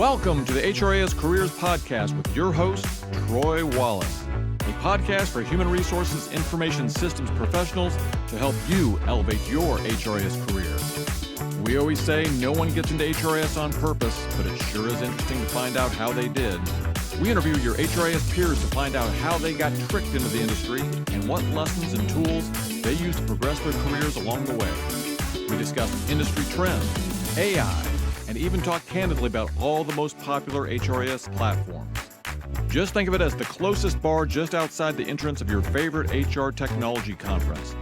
Welcome to the HRIS Careers Podcast with your host, Troy Wallace, a podcast for human resources information systems professionals to help you elevate your HRIS career. We always say no one gets into HRIS on purpose, but it sure is interesting to find out how they did. We interview your HRIS peers to find out how they got tricked into the industry and what lessons and tools they use to progress their careers along the way. We discuss industry trends, AI, and even talk candidly about all the most popular HRIS platforms. Just think of it as the closest bar just outside the entrance of your favorite HR technology conference.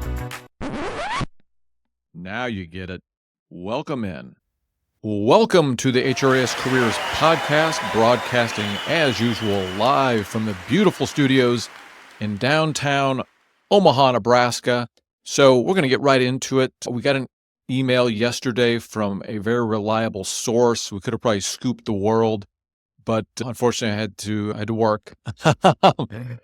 Now you get it. Welcome in. Welcome to the HRIS Careers Podcast, broadcasting as usual live from the beautiful studios in downtown Omaha, Nebraska. So we're going to get right into it. We got an email yesterday from a very reliable source. We could have probably scooped the world, but unfortunately I had to work.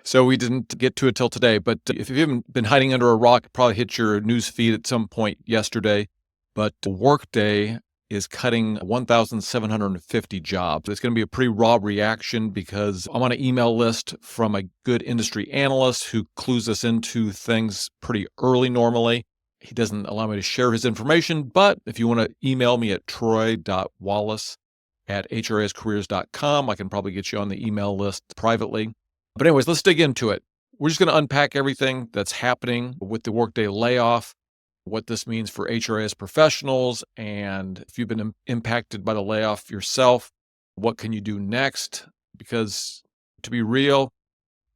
So we didn't get to it till today. But if you haven't been hiding under a rock, it probably hit your news feed at some point yesterday. But Workday is cutting 1,750 jobs. It's going to be a pretty raw reaction because I'm on an email list from a good industry analyst who clues us into things pretty early normally. He doesn't allow me to share his information, but if you want to email me at troy.wallace@HRISCareers.com, I can probably get you on the email list privately. But anyways, let's dig into it. We're just going to unpack everything that's happening with the Workday layoff, what this means for HRIS professionals, and if you've been impacted by the layoff yourself, what can you do next? Because to be real,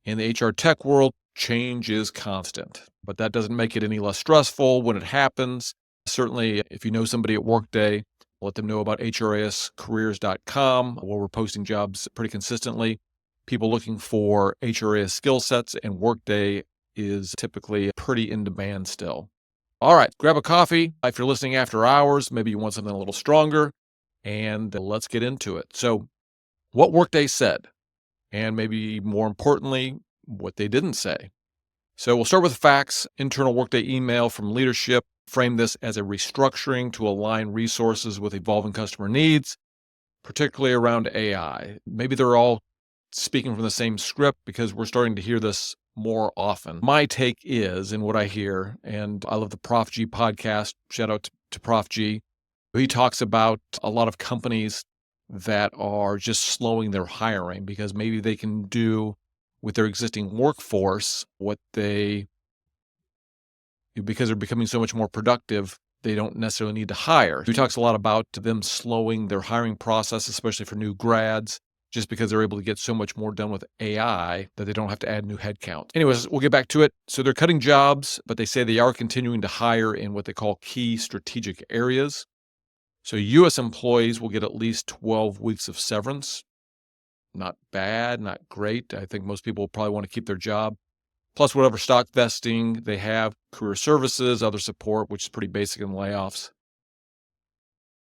in the HR tech world, change is constant, but that doesn't make it any less stressful when it happens. Certainly, if you know somebody at Workday, let them know about HRISCareers.com, where we're posting jobs pretty consistently. People looking for HRIS skill sets, and Workday is typically pretty in demand still. All right, grab a coffee. If you're listening after hours, maybe you want something a little stronger, and let's get into it. So what Workday said, and maybe more importantly, what they didn't say. So we'll start with facts. Internal Workday email from leadership framed this as a restructuring to align resources with evolving customer needs, particularly around AI. Maybe they're all speaking from the same script because we're starting to hear this more often. My take is, and what I hear, and I love the Prof G podcast, shout out to Prof G. He talks about a lot of companies that are just slowing their hiring because maybe they can do with their existing workforce because they're becoming so much more productive, they don't necessarily need to hire. He talks a lot about them slowing their hiring process, especially for new grads, just because they're able to get so much more done with AI that they don't have to add new headcount. Anyways, we'll get back to it. So they're cutting jobs, but they say they are continuing to hire in what they call key strategic areas. So U.S. employees will get at least 12 weeks of severance. Not bad, not great. I think most people will probably want to keep their job, plus whatever stock vesting they have, career services, other support, which is pretty basic in layoffs.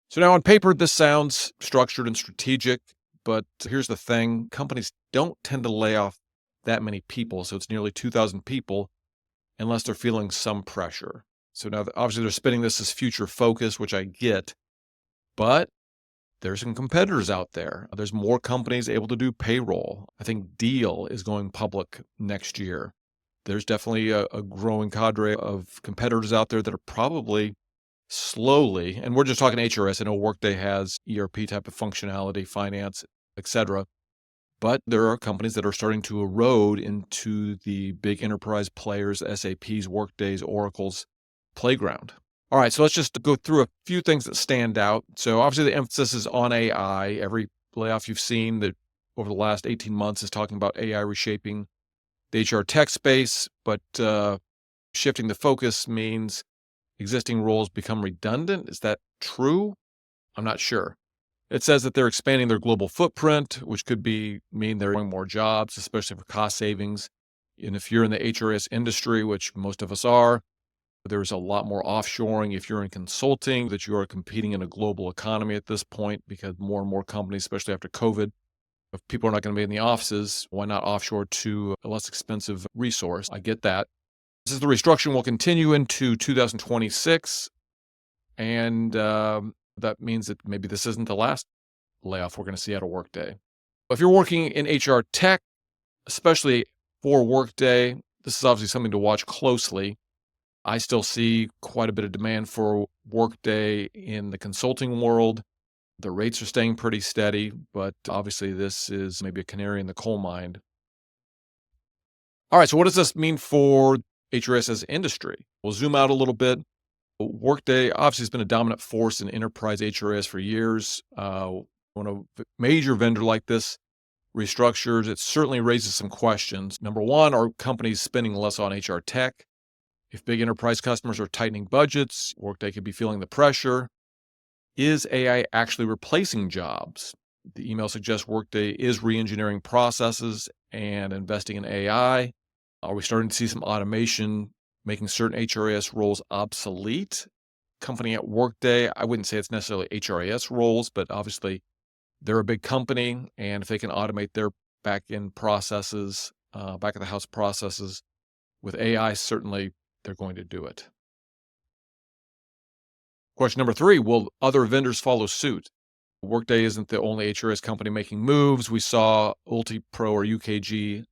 So now on paper, this sounds structured and strategic, but here's the thing. Companies don't tend to lay off that many people, so it's nearly 2,000 people, unless they're feeling some pressure. So now, obviously, they're spinning this as future focus, which I get, but there's some competitors out there. There's more companies able to do payroll. I think Deal is going public next year. There's definitely a growing cadre of competitors out there that are probably slowly, and we're just talking HRS. I know Workday has ERP type of functionality, finance, etc. But there are companies that are starting to erode into the big enterprise players, SAPs, Workdays, Oracle's playground. All right, so let's just go through a few things that stand out. So obviously the emphasis is on AI. Every layoff you've seen that over the last 18 months is talking about AI reshaping the HR tech space, but shifting the focus means existing roles become redundant. Is that true? I'm not sure. It says that they're expanding their global footprint, which could mean they're doing more jobs, especially for cost savings. And if you're in the HRS industry, which most of us are, there's a lot more offshoring. If you're in consulting, that you are competing in a global economy at this point because more and more companies, especially after COVID, if people are not going to be in the offices, why not offshore to a less expensive resource? I get that. This is the restructuring will continue into 2026. And that means that maybe this isn't the last layoff we're going to see out of Workday. If you're working in HR tech, especially for Workday, this is obviously something to watch closely. I still see quite a bit of demand for Workday in the consulting world. The rates are staying pretty steady, but obviously this is maybe a canary in the coal mine. All right, so what does this mean for HRIS as industry? We'll zoom out a little bit. Workday obviously has been a dominant force in enterprise HRIS for years. When a major vendor like this restructures, it certainly raises some questions. Number one, are companies spending less on HR tech? If big enterprise customers are tightening budgets, Workday could be feeling the pressure. Is AI actually replacing jobs? The email suggests Workday is re-engineering processes and investing in AI. Are we starting to see some automation making certain HRIS roles obsolete? Company at Workday, I wouldn't say it's necessarily HRIS roles, but obviously they're a big company, and if they can automate their back-end processes, back-of-the-house processes with AI, certainly they're going to do it. Question number 3, will other vendors follow suit? Workday isn't the only HRIS company making moves. We saw UltiPro or UKG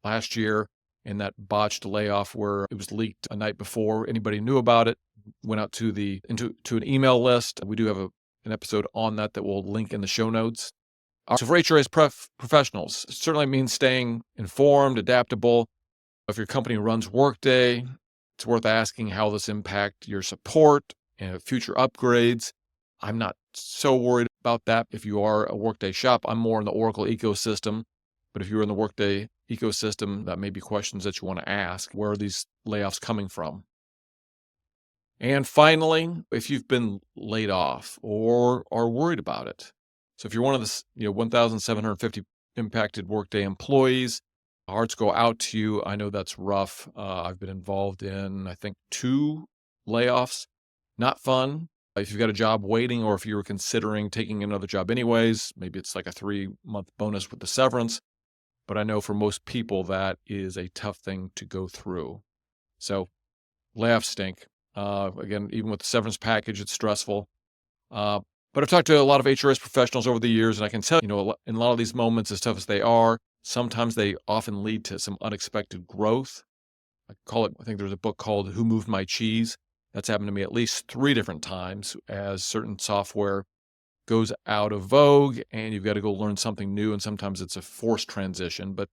last year in that botched layoff where it was leaked a night before anybody knew about it, went out to an email list. We do have an episode on that we'll link in the show notes. So for HRIS professionals, it certainly means staying informed, adaptable. If your company runs Workday, it's worth asking how this impact your support and future upgrades. I'm not so worried about that. If you are a Workday shop, I'm more in the Oracle ecosystem. But if you're in the Workday ecosystem, that may be questions that you want to ask. Where are these layoffs coming from? And finally, if you've been laid off or are worried about it. So if you're one of the 1,750 impacted Workday employees, hearts go out to you. I know that's rough. I've been involved in, I think, 2 layoffs. Not fun. If you've got a job waiting or if you were considering taking another job anyways, maybe it's like a 3-month bonus with the severance. But I know for most people, that is a tough thing to go through. So layoffs stink. Again, even with the severance package, it's stressful. But I've talked to a lot of HRIS professionals over the years, and I can tell, in a lot of these moments, as tough as they are, sometimes they often lead to some unexpected growth. I think there's a book called Who Moved My Cheese? That's happened to me at least 3 different times as certain software goes out of vogue and you've got to go learn something new. And sometimes it's a forced transition. But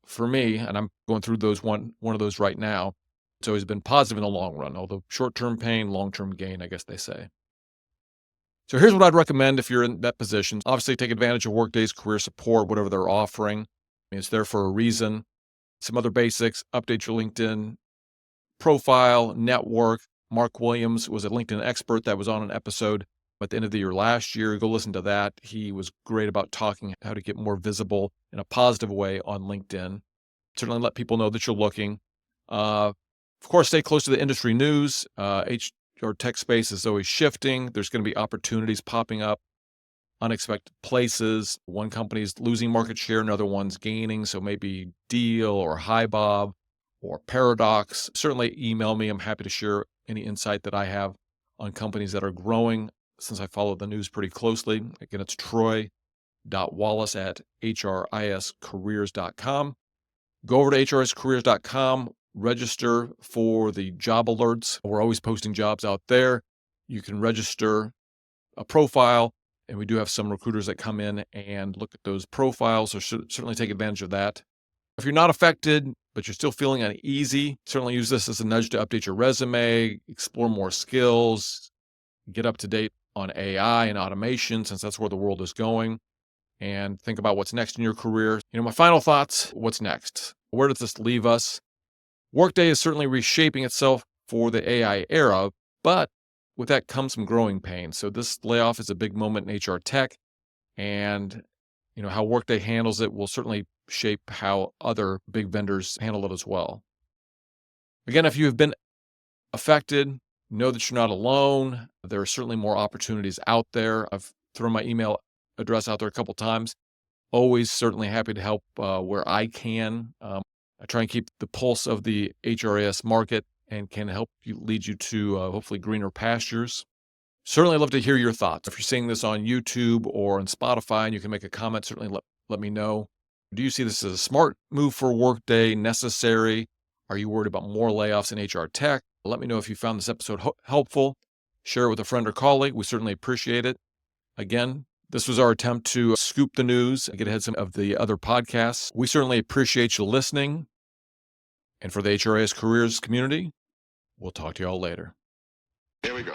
for me, and I'm going through one of those right now, it's always been positive in the long run, although short-term pain, long-term gain, I guess they say. So here's what I'd recommend if you're in that position. Obviously, take advantage of Workday's career support, whatever they're offering. It's there for a reason. Some other basics: update your LinkedIn profile, network. Mark Williams was a LinkedIn expert that was on an episode at the end of the year last year. Go listen to that. He was great about talking how to get more visible in a positive way on LinkedIn. Certainly let people know that you're looking. Of course, stay close to the industry news. HR tech space is always shifting. There's going to be opportunities popping up, unexpected places. One company's losing market share, another one's gaining. So maybe Deal or HiBob or Paradox. Certainly email me. I'm happy to share any insight that I have on companies that are growing, since I follow the news pretty closely. Again, it's troy.wallace@HRISCareers.com. Go over to HRISCareers.com, register for the job alerts. We're always posting jobs out there. You can register a profile, and we do have some recruiters that come in and look at those profiles, so certainly take advantage of that. If you're not affected, but you're still feeling uneasy, certainly use this as a nudge to update your resume, explore more skills, get up to date on AI and automation, since that's where the world is going, and think about what's next in your career. My final thoughts: what's next? Where does this leave us? Workday is certainly reshaping itself for the AI era, but with that comes some growing pains. So this layoff is a big moment in HR tech, and how Workday handles it will certainly shape how other big vendors handle it as well. Again, if you have been affected, know that you're not alone. There are certainly more opportunities out there. I've thrown my email address out there a couple times. Always certainly happy to help where I can. I try and keep the pulse of the HRIS market and can help lead you to hopefully greener pastures. Certainly love to hear your thoughts. If you're seeing this on YouTube or on Spotify and you can make a comment, certainly let me know. Do you see this as a smart move for Workday, necessary? Are you worried about more layoffs in HR tech? Let me know if you found this episode helpful. Share it with a friend or colleague. We certainly appreciate it. Again, this was our attempt to scoop the news and get ahead of some of the other podcasts. We certainly appreciate you listening. And for the HRIS Careers community, we'll talk to you all later. Here we go.